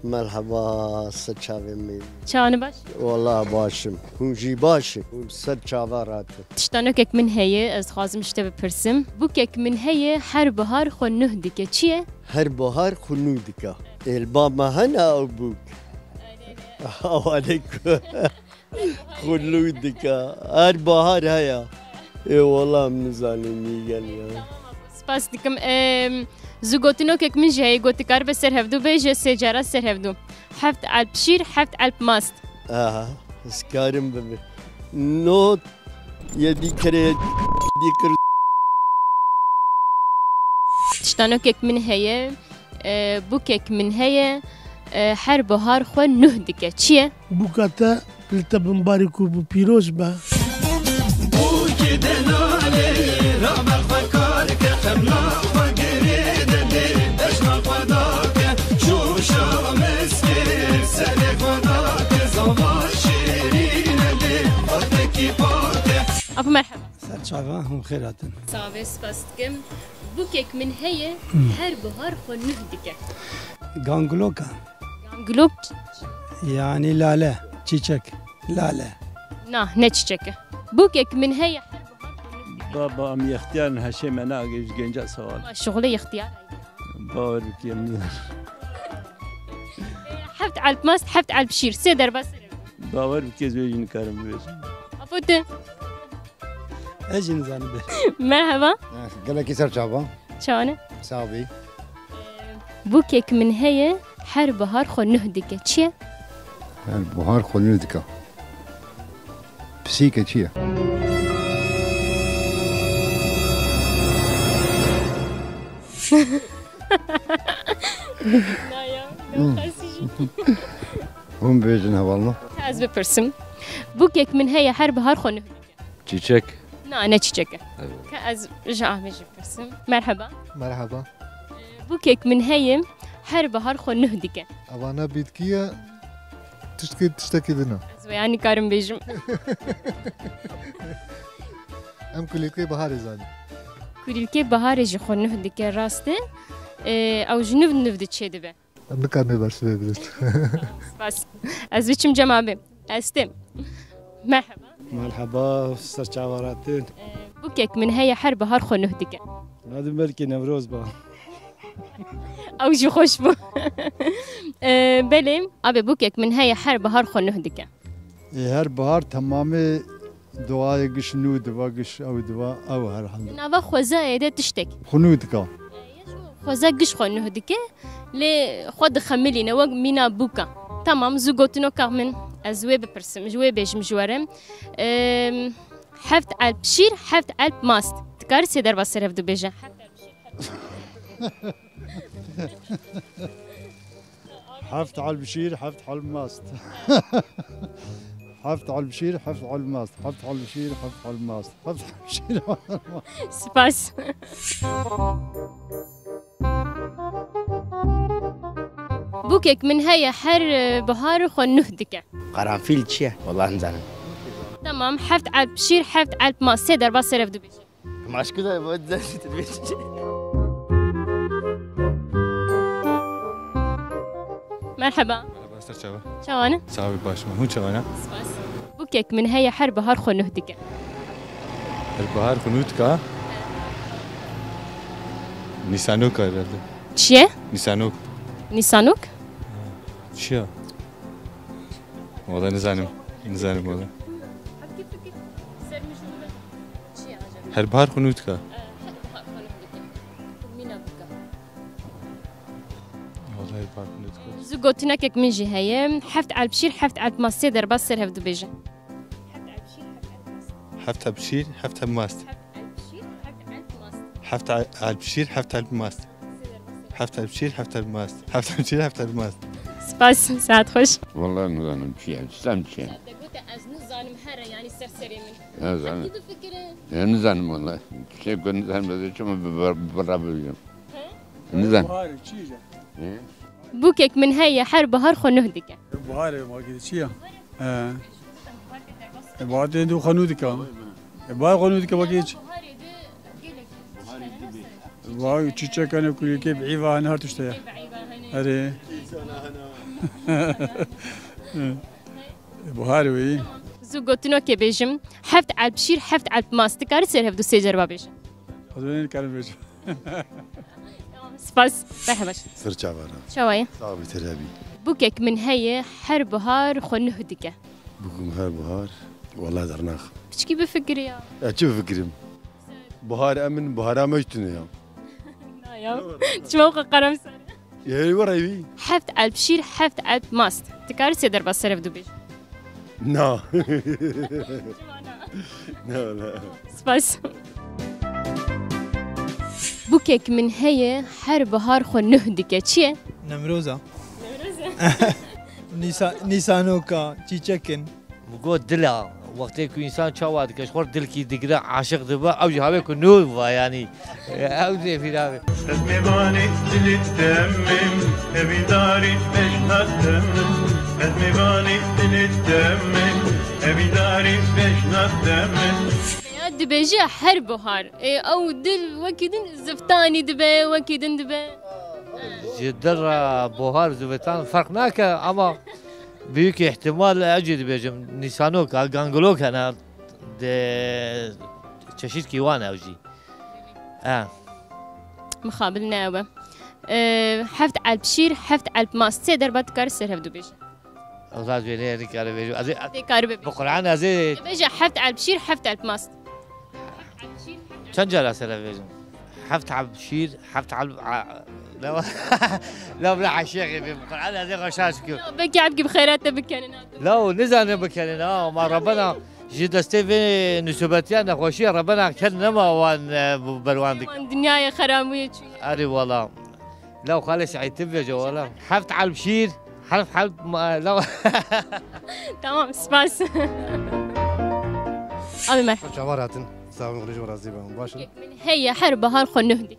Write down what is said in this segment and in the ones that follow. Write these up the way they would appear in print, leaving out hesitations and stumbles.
مرحبا سچاوی چاوانه باش؟ والله باشم هونجی باشم سچاوارات تشتانوکek min heye ez xwazim ji te bipirsim bûkek min heye her bihar xwe nuh dike çi ye? هر بهار خنو دکا البا ما هنا ابوك عليك خنو دکا هر بهار هيا اي والله من زاني قال يا Spas dikim zûgotinokek min ji heye gotikar be ser hevdû bê ji sêcara ser hevdû heft alp şîr heft alp mast اه اسكارم ببي نوت يدي كري ديكر tiştanokek min heye bûkek min heye her bihar xwe nuh dike çi ye? Bukata pilta bimbari ku bu piroz ba. Apo merhaba. Serçava hum khairatın. Sağ ol, spas dikim. Bûkek min heye her bihar xwe nuh dike. Gangloka Gulok yani lale, çiçek, lale. na ne çiçeki? Bûkek min heye بابا ام يختار هالشيء مناقش جنجا سوال şoğlu ihtiyar. باور بكيم Heft alp mast heft alp şîr sê derbas. باور بكي زوجين كارم بيش Apo te. Ejin zanbe. Merhaba. قال لك يسار شعبان Çawane. صافي Bûkek min heye her bihar xwe nuh dike çi ye? البهار خلودك بسيكة شيء هم بيجنها والله Ez bipirsim. Bûkek min heye her bihar xwe nuh dike. Çiçek. Na ne çiçeki? Ka ez ji Ahmet jî bipirsim. Merhaba. مرحبا Bûkek min heye her bihar xwe nuh dike. أوانا بيتكيا تشتكي لنا Ez vê yanî karim bêjim. أم كليتكي بهاري زاني Kulîlkê biharê jî xwe nuh dike rast e. Ew ji niv niv diçê dibe. أم نكامي برسوي بلد Spas. Ez biçim cema bê. Ez têm. Merhaba. Merhaba serçavaratın. Bûkek min heye her bihar xwe nuh dike. Hadi belki Nevroz ba. Ew jî xweş bû. Belê, abê bûkek min heye her bihar xwe nuh dike. her bahar tamamı duaya gışnu dua gış av dua av her hamd Nava xwezayê de tiştek. خنودك Xweza giş xwe nuh dike. Lê xwe dixemilîne wek mîna bûka. Tamam zû gotinokek min ez wê bipirsim ji wê bêjim ji we re. Heft alp şîr heft alp mast. Dikarî sê derbas ser hev dibêje. حفت على البشير حفت على الماست حفت على البشير حفت على الماست حفت على البشير حفت على الماست حفت على البشير Spas. Bûkek min heye her bihar xwe nuh dike. قرنفیل چیه؟ والله نزنم Tamam heft alp şîr heft alp mast. Sê derbas ser hev dibêje. مشکل باید زنی تدبیر Merhaba. Serçava. Çawane. Savi başma. Hu çavana. Spas. Bûkek min heye her bihar xwe nuh dike. Bahar kunutka. Nisanok herhalde. Çi ye? Nisanok. Nisanok? Çiya. Valla ne zanim. Ne zanim valla. Her bahar kunutka. Valla her bahar kunutka. Zû gotinekek min jî heye heft alp şîr heft alp mast. Sê derbas ser hev dibêje. Heft abşir, heft abmast. Heft abşir, heft abmast. Heft abşir, heft abmast. Heft abşir, heft abmast. Spas. Saat xweş. والله نزانم چیه سم چیه Ez nizanim here yani serserê min. نزانم نزانم والله چه کن نزانم بده چما برابر بگم نزانم Bûkek min heye her bihar xwe nuh dike. بهاره ما قلت شيء بعدين دو خنودك بهار خنودك باقيش واو تشيكا انا كل كيف عيفا نهار تشتيا هري بهار وي زوجتنا كبيجم حفت على بشير حفت على ماست كاري سير هفدو سيجر بابيش خذوني كلام بيجو سباس مرحبا سرچا بارا شوايه صعب ترابي بوكك من هي حر بهار خن هدكه بكم هار بهار والله درناخ بشكي بفكر يا شوف فكرم بهار امن بهار مجتنا يا تشوق قرم سر يا وراي حفت على بشير حفت على ماست تكاري سيدر بس سير هفدو بيج لا لا سباس بوكك من هي حر بهار خن هدكه چیه نمروزة نيسانوكا تشيكن بقول دلا وقتی که انسان چاواد کش خورد دل کی دیگر عاشق دبا او جهابه کو نور و یعنی او دی فیرا اسميباني دل تمم ابي داري بشنتم اسميباني دل تمم ابي داري بشنتم دبيجي حر بهار او دل وكيدن زفتاني دبي وكيدن دبي جدر بهار زوتان فرق ناك اما büyük ihtimal acı diyeceğim Nisanok, Gangolok ana de çeşit kivan avcı. مخابل ناوة حفت على بشير حفت على ماست سيدر بات كار سير هفدو بيج أوزاد بيني هذيك كار بيجو أزي كار بيج بقرآن أزي بيجا حفت على بشير حفت على ماست كم جالس سير بيجو حفت على بشير حفت على لا لا بلا عشيق بقرآن أزي غشاش كيو بكي عبكي بخيرات بكاننا لا ونزل بكاننا ما ربنا جد استيفي نسبتيان خوشي ربنا كان ما وان بروان دك الدنيا خرامية أري والله لو خالص عيتبي جو والله حفت على البشير حلف لا تمام سباس أبي مرحبا شوارعتن ساوي غريج ورازي بهم باشا هي حرب بهار خنهدك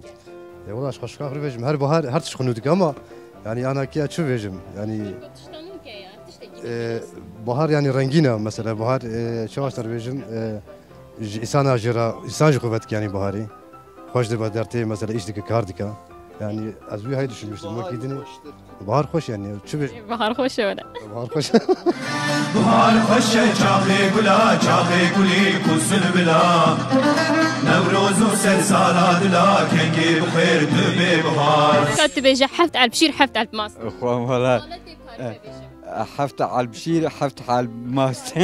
يا والله اش خوش كافر بيجم هر بهار هر تشخنودك اما يعني انا كي اشوف بيجم يعني بهار يعني رنگينه مثلا بهار شواش تر بيجم انسان جرا انسان قوتك يعني بهاري خوش دبا درتي مثلا ايش ديك كارديكا يعني ازوي هاي düşünmüştüm ما كيدني بهار خوش يعني شوف بهار خوش ولا بهار خوش بهار خوش چاخي گلا چاخي گلي كوسن بلا نوروز وسر سالاد لا كنكي بخير دبي بهار كنت بيجي حفت على بشير حفت على ماس اخوان ولا حفت على البشير حفت على الماست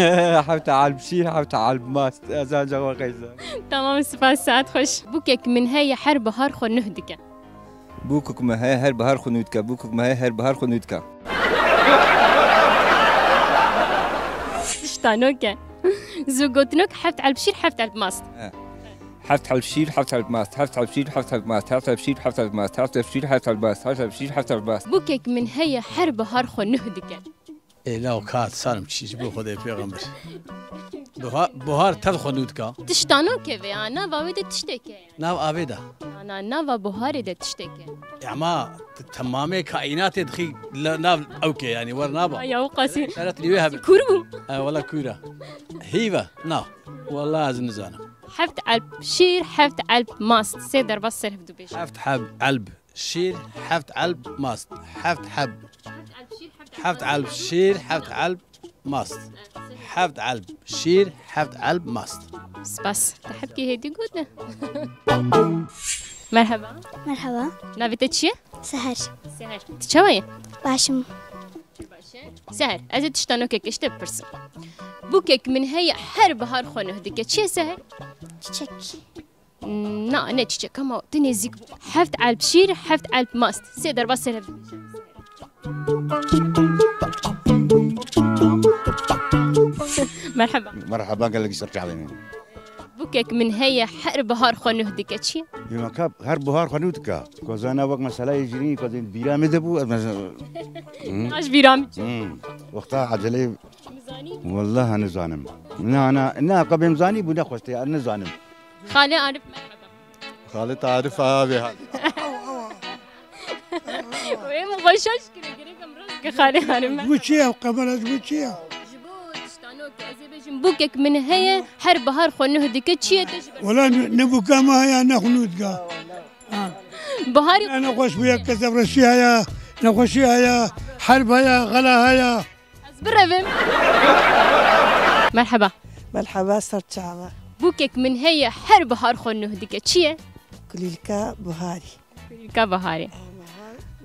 حفت على البشير حفت على الماست ازاجا وقيزا تمام سباس ساعات خوش بوكك من هي حرب بهار خنهدك بوكك ما هي هر بهار خنودك بوكك ما هي هر بهار خنودك شتانوك زوجتنك حفت على البشير حفت على الماست حفت على البشير حفت على الماست حفت على البشير حفت على الماست حفت على البشير حفت على الماست حفت على البشير حفت على الماست حفت على البشير حفت على الماست بوكك من هي حرب بهار خنهدك لا وكات سالم تشيش بو خدي بيغمبر بهار تدخل نودكا تشتانوك في انا باويد تشتكي ناو ابيدا انا نافا بهاري ده تشتكي اما تمامي كائنات دخي ناف اوكي يعني ور نابا يا وقاسي قالت لي ويها كوربو والله كوره هيبه نا والله لازم نزانه حفت على بشير حفت على ماست سيدر بس سير هفدو بيش حفت حب علب شير حفت علب ماست حفت حب حفت علب شير حفت علب ماست حفت علب شير حفت علب ماست بس تحبكي هدي قلنا مرحبا مرحبا نافيتك تشي سهر سهر تشوي باشم سهر ازي تشتانوك اشت برس بوكك من هي حر بهار خونه هديك تشي سهر تشكي نا انا تشي كما تنزيك حفت على بشير حفت على ماست سيدر بس سهر مرحبا مرحبا قال لك سرجع لي بوكك من هي حر بهار خونه هديك تشي يما كاب هر بهار خنودك كوزانا وقت مسألة يجري كوزين بيرامي دبو اش بيرامي وقتها عجلي والله انا زانم انا قبل مزاني بنا خوشتي انا زانم خالي عارف خالي تعرف ابي هذا وين مغشاش كده كم خالي عارف وشيا وقبلت وشيا بوكك من هي حر بهار خونه هديك تشي ولا نبوكا ما هي نخنودكا بهاري انا خوش وياك كسب رشيها يا نخشيها يا حرب هيا غلا هيا برافم مرحبا مرحبا سرچاوا بوكك من هي حرب هار خونو هديك چیه؟ كليلكا بهاري كليلكا بهاري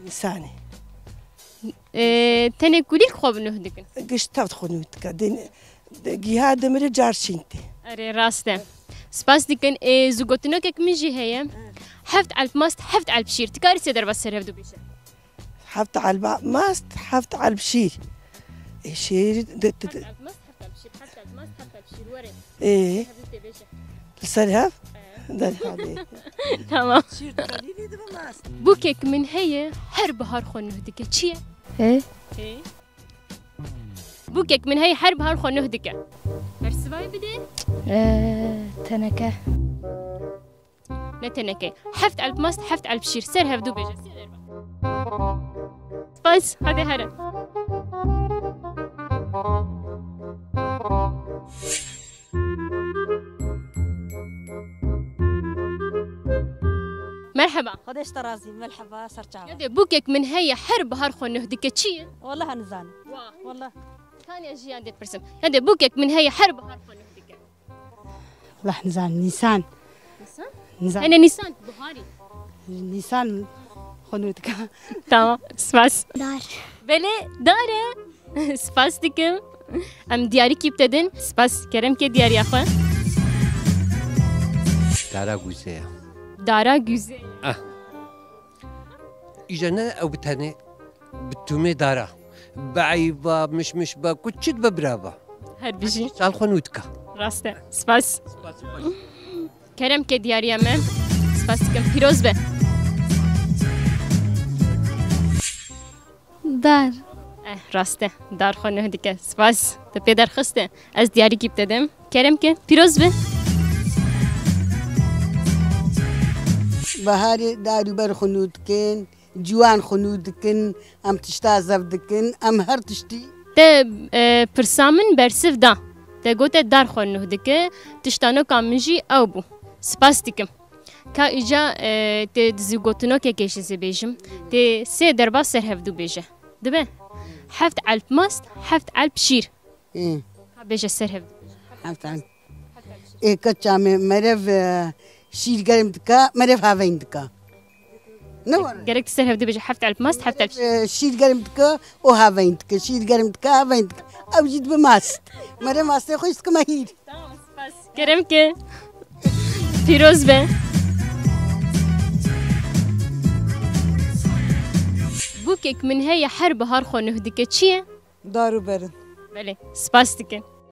لساني تنه كليل خوب نو هديك قشتات خونوتك دين جهاد مر جارشينتي اري راسته سپاس دیکن زوگوتنو که میجی هیم حفت على ماست حفت على بشير تكاري سيدر بس هفدو بيشه حفت على ماست حفت على بشير شير ايه السرهف تمام بوكك من هي حرب هار خونو هديك چیه؟ ايه بوكك من هي حرب هار خونو هديك هرسواي بدي؟ تنكه لا تنكه حفت على ماست حفت على بشير سر هفدو بيجه سبايس هذا هرا مرحبا خدش ترازي مرحبا سرچاوا يا بوكك من هي حرب هار خونو هديك چیه؟ والله هنزان والله كان يجي عندي برسم يا بوكك من هي حرب هار خونو هديك والله نزان نيسان نيسان انا نيسان بهاري نيسان خونوتك تمام سباس دار بله داره سپاس دیکم ام دیاری کی بتدن سپاس کرم که دیاری آخه دارا گوزه دارا گوزه إجانا أو بتهني بتومي دارا بعيبا مش با كتشت ببرابا هر بيجي سال خنوتك راسته سپاس کرم که دیاری امم سپاس دیکم پیروز به دار راسته دار خونه هدیکه سپاس تا پدر خسته از دیاری کی بتدم کرم که پیروز به بهاري دارو بر خنودكن جوان خنودكن ام تشتا زفدكن ام هر تشتي ته پرسامن برسف دا ته گوته دار خونه هدیکه تشتانو کامجی او بو سپاس دیکم که ایجا ته زیگوتنو که کشی زبیجم ته سه دربا سر هفدو بیجه دبه حفت على ماست حفت على بشير ايه بيجي السرهب حفت على ايه كتشامي مرف شير قرمتكا مرف هافينتكا نور قريت السرهب بيجي حفت على ماست حفت على بشير شير قرمتكا وهافينتكا شير قرمتكا هافينتكا او جيت بماست مرف ماست خوش كماهير كرمك فيروز به بوكك من هي حرب هار خونه هديك چیه؟ دارو برن بله سپاس دیکن